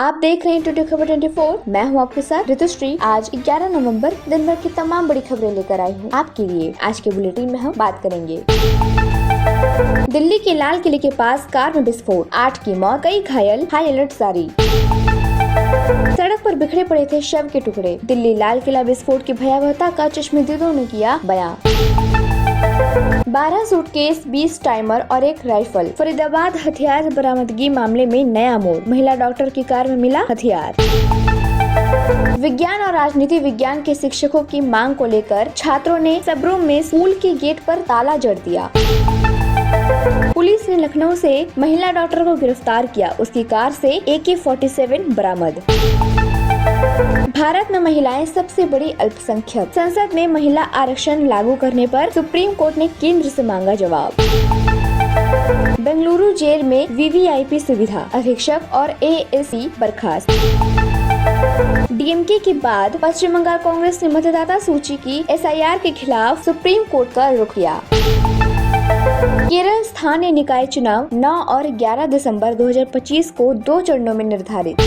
आप देख रहे हैं टुडे खबर 24। मैं हूं आपके साथ ऋतुश्री। आज 11 नवंबर दिन भर की तमाम बड़ी खबरें लेकर आई हूं आपके लिए। आज के बुलेटिन में हम बात करेंगे दिल्ली के लाल किले के पास कार में विस्फोट, 8 की मौत, कई घायल, हाई अलर्ट जारी। सड़क पर बिखरे पड़े थे शव के टुकड़े। दिल्ली लाल किला विस्फोट की भयावहता का चश्मदीदों ने किया बयां। 12 सूटकेस, 20 टाइमर और 1 राइफल। फरीदाबाद हथियार बरामदगी मामले में नया मोड़, महिला डॉक्टर की कार में मिला हथियार। विज्ञान और राजनीति विज्ञान के शिक्षकों की मांग को लेकर छात्रों ने सबरूम में स्कूल के गेट पर ताला जड़ दिया। पुलिस ने लखनऊ से महिला डॉक्टर को गिरफ्तार किया, उसकी कार से AK-47 बरामद। भारत में महिलाएं सबसे बड़ी अल्पसंख्यक। संसद में महिला आरक्षण लागू करने पर सुप्रीम कोर्ट ने केंद्र से मांगा जवाब। बेंगलुरु जेल में VVIP सुविधा, अधीक्षक और ASP बर्खास्त। DMK के बाद पश्चिम बंगाल कांग्रेस ने मतदाता सूची की SIR के खिलाफ सुप्रीम कोर्ट का रुख किया। केरल स्थानीय निकाय चुनाव 9 और 11 दिसंबर 2025 को 2 चरणों में निर्धारित।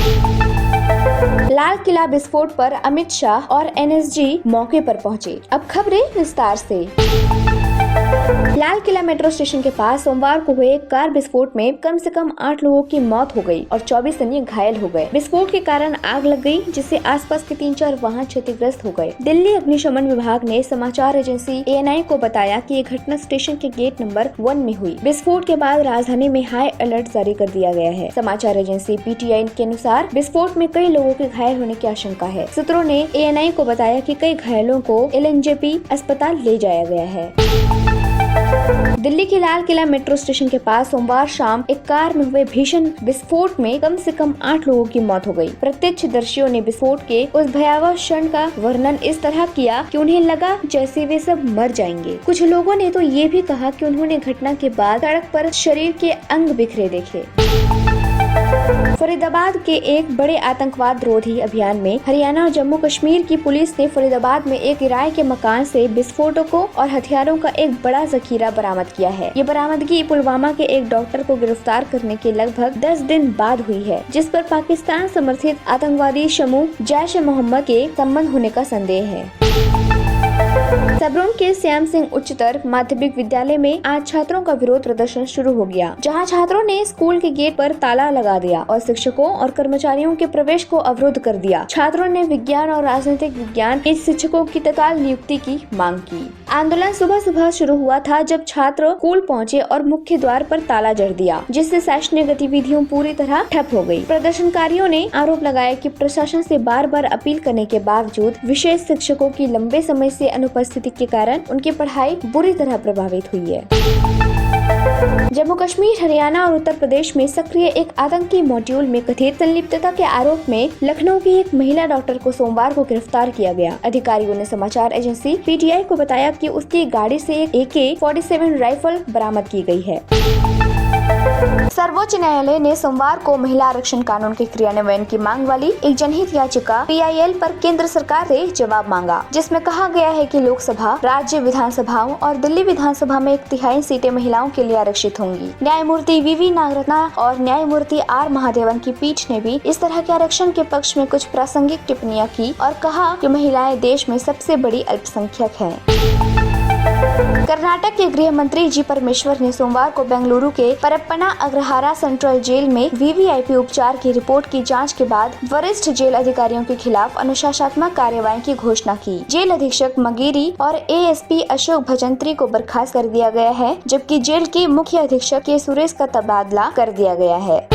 लाल किला विस्फोट पर अमित शाह और NSG मौके पर पहुंचे। अब खबरें विस्तार से। लाल किला मेट्रो स्टेशन के पास सोमवार को हुए एक कार विस्फोट में कम से कम 8 लोगों की मौत हो गई और 24 अन्य घायल हो गए। विस्फोट के कारण आग लग गई, जिससे आसपास के 3-4 वाहन क्षतिग्रस्त हो गए। दिल्ली अग्निशमन विभाग ने समाचार एजेंसी ANI को बताया कि ये घटना स्टेशन के गेट नंबर 1 में हुई। विस्फोट के बाद राजधानी में हाई अलर्ट जारी कर दिया गया है। समाचार एजेंसी PTI के अनुसार विस्फोट में कई लोगों के घायल होने की आशंका है। सूत्रों ने ANI को बताया कि कई घायलों को LNJP अस्पताल ले जाया गया है। दिल्ली के लाल किला मेट्रो स्टेशन के पास सोमवार शाम एक कार में हुए भीषण विस्फोट में कम से कम 8 लोगों की मौत हो गई। प्रत्यक्षदर्शियों ने विस्फोट के उस भयावह क्षण का वर्णन इस तरह किया कि उन्हें लगा जैसे वे सब मर जाएंगे। कुछ लोगों ने तो ये भी कहा कि उन्होंने घटना के बाद सड़क पर शरीर के अंग बिखरे देखे। फरीदाबाद के एक बड़े आतंकवाद रोधी अभियान में हरियाणा और जम्मू कश्मीर की पुलिस ने फरीदाबाद में एक किराए के मकान से विस्फोटकों और हथियारों का एक बड़ा जखीरा बरामद किया है। ये बरामदगी पुलवामा के एक डॉक्टर को गिरफ्तार करने के लगभग 10 दिन बाद हुई है, जिस पर पाकिस्तान समर्थित आतंकवादी समूह जैश-ए-मोहम्मद के संबंध होने का संदेह है। सबरूम के श्याम सिंह उच्चतर माध्यमिक विद्यालय में आज छात्रों का विरोध प्रदर्शन शुरू हो गया, जहां छात्रों ने स्कूल के गेट पर ताला लगा दिया और शिक्षकों और कर्मचारियों के प्रवेश को अवरुद्ध कर दिया। छात्रों ने विज्ञान और राजनीतिक विज्ञान के शिक्षकों की तत्काल नियुक्ति की मांग की। आंदोलन सुबह शुरू हुआ था, जब छात्र स्कूल पहुँचे और मुख्य द्वार पर ताला जड़ दिया, जिससे शैक्षणिक गतिविधियां पूरी तरह ठप हो गयी। प्रदर्शनकारियों ने आरोप लगाया कि प्रशासन से बार-बार अपील करने के बावजूद विशेष शिक्षकों की लंबे समय से अनुपस्थिति के कारण उनकी पढ़ाई बुरी तरह प्रभावित हुई है। जम्मू कश्मीर, हरियाणा और उत्तर प्रदेश में सक्रिय एक आतंकी मॉड्यूल में कथित संलिप्तता के आरोप में लखनऊ की एक महिला डॉक्टर को सोमवार को गिरफ्तार किया गया। अधिकारियों ने समाचार एजेंसी PTI को बताया कि उसकी गाड़ी से एक AK-47 राइफल बरामद की गई है। सर्वोच्च न्यायालय ने सोमवार को महिला आरक्षण कानून के क्रियान्वयन की मांग वाली एक जनहित याचिका PIL पर केंद्र सरकार से जवाब मांगा, जिसमें कहा गया है कि लोकसभा, राज्य विधानसभाओं और दिल्ली विधानसभा में 1/3 सीटें महिलाओं के लिए आरक्षित होंगी। न्यायमूर्ति VV नागरत्ना और न्यायमूर्ति R महादेवन की पीठ ने भी इस तरह के आरक्षण के पक्ष में कुछ प्रासंगिक टिप्पणियां की और कहा कि महिलाएं देश में सबसे बड़ी अल्पसंख्यक हैं। कर्नाटक के गृह मंत्री जी परमेश्वर ने सोमवार को बेंगलुरु के परप्पना अग्रहारा सेंट्रल जेल में VVIP उपचार की रिपोर्ट की जांच के बाद वरिष्ठ जेल अधिकारियों के खिलाफ अनुशासनात्मक कार्रवाई की घोषणा की। जेल अधीक्षक मगीरी और ASP अशोक भजंत्री को बर्खास्त कर दिया गया है, जबकि जेल के मुख्य अधीक्षक के सुरेश का तबादला कर दिया गया है।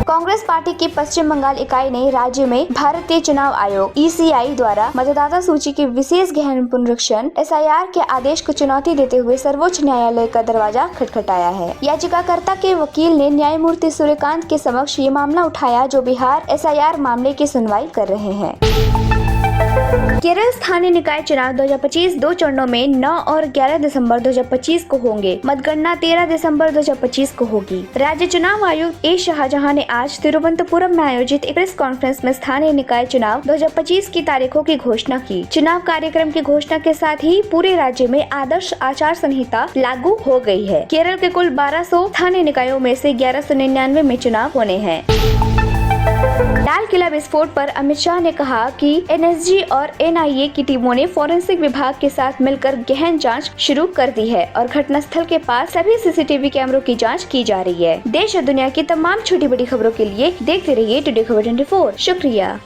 कांग्रेस पार्टी की पश्चिम बंगाल इकाई ने राज्य में भारतीय चुनाव आयोग ECI द्वारा मतदाता सूची के विशेष गहन पुनरीक्षण SIR के आदेश को चुनौती देते हुए सर्वोच्च न्यायालय का दरवाजा खटखटाया है। याचिकाकर्ता के वकील ने न्यायमूर्ति सूर्यकांत के समक्ष ये मामला उठाया, जो बिहार SIR मामले की सुनवाई कर रहे हैं। केरल स्थानीय निकाय चुनाव 2025 2 चरणों में 9 और 11 दिसंबर 2025 को होंगे। मतगणना 13 दिसंबर 2025 को होगी। राज्य चुनाव आयुक्त A शाहजहां ने आज तिरुवनंतपुरम में आयोजित एक प्रेस कॉन्फ्रेंस में स्थानीय निकाय चुनाव 2025 की तारीखों की घोषणा की। चुनाव कार्यक्रम की घोषणा के साथ ही पूरे राज्य में आदर्श आचार संहिता लागू हो गई है। केरल के कुल 1200 स्थानीय निकायों में से 1199 में चुनाव होने हैं। लाल किला विस्फोट पर अमित शाह ने कहा कि एनएसजी और एनआईए की टीमों ने फॉरेंसिक विभाग के साथ मिलकर गहन जांच शुरू कर दी है और घटनास्थल के पास सभी सीसीटीवी कैमरों की जांच की जा रही है। देश और दुनिया की तमाम छोटी बड़ी खबरों के लिए देखते रहिए टुडे खबर 24। शुक्रिया।